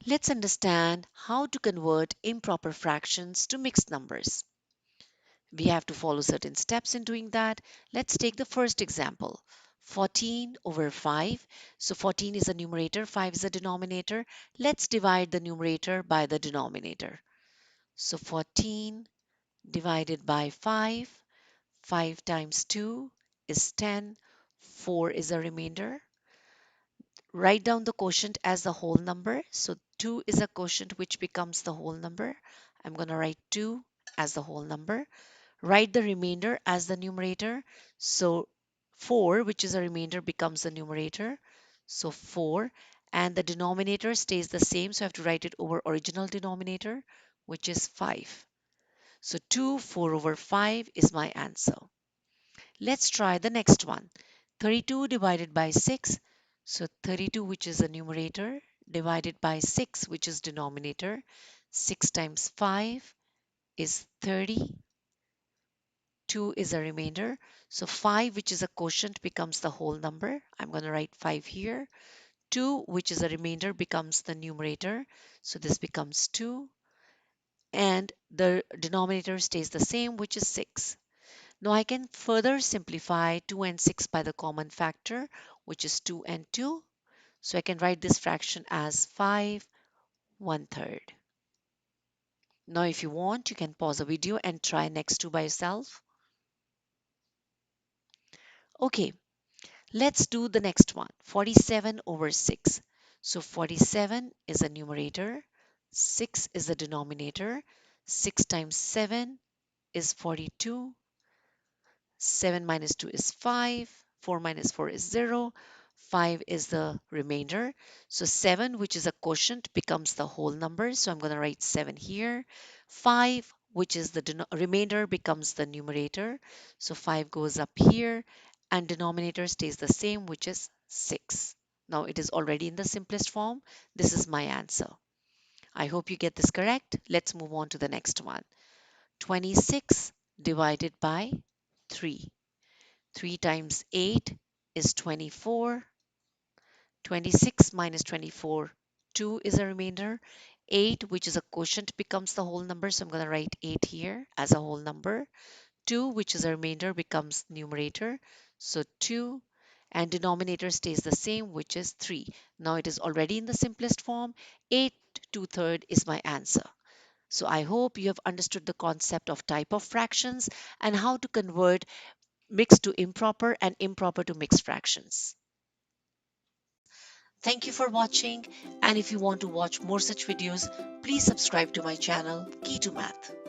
Let's understand how to convert improper fractions to mixed numbers. We have to follow certain steps in doing that. Let's take the first example. 14 over 5. So 14 is a numerator, 5 is a denominator. Let's divide the numerator by the denominator. So 14 divided by 5. 5 times 2 is 10. 4 is a remainder. Write down the quotient as the whole number. So 2 is a quotient which becomes the whole number. I'm going to write 2 as the whole number. Write the remainder as the numerator. So 4, which is a remainder, becomes the numerator. So 4. And the denominator stays the same. So I have to write it over original denominator, which is 5. So 2, 4 over 5 is my answer. Let's try the next one. 32 divided by 6. So 32, which is a numerator, divided by 6, which is denominator. 6 times 5 is 30. 2 is a remainder. So 5, which is a quotient, becomes the whole number. I'm going to write 5 here. 2, which is a remainder, becomes the numerator. So this becomes 2. And the denominator stays the same, which is 6. Now I can further simplify 2 and 6 by the common factor, which is 2 and 2. So I can write this fraction as 5 1/3. Now if you want, you can pause the video and try next two by yourself. Okay, let's do the next one. 47 over 6. So 47 is a numerator, 6 is the denominator. 6 times 7 is 42. 7 minus 2 is 5. 4 minus 4 is 0. 5 is the remainder. So 7, which is a quotient, becomes the whole number. So I'm going to write 7 here. 5, which is the remainder, becomes the numerator. So 5 goes up here and denominator stays the same, which is 6. Now it is already in the simplest form. This is my answer. I hope you get this correct. Let's move on to the next one. 26 divided by 3. 3 times 8 is 24. 26 minus 24, 2 is a remainder. 8, which is a quotient, becomes the whole number. So I'm going to write 8 here as a whole number. 2, which is a remainder, becomes numerator. So 2. And denominator stays the same, which is 3. Now it is already in the simplest form. 8 2/3 is my answer. So I hope you have understood the concept of type of fractions and how to convert mixed to improper and improper to mixed fractions. Thank you for watching, and if you want to watch more such videos, please subscribe to my channel Key to Math.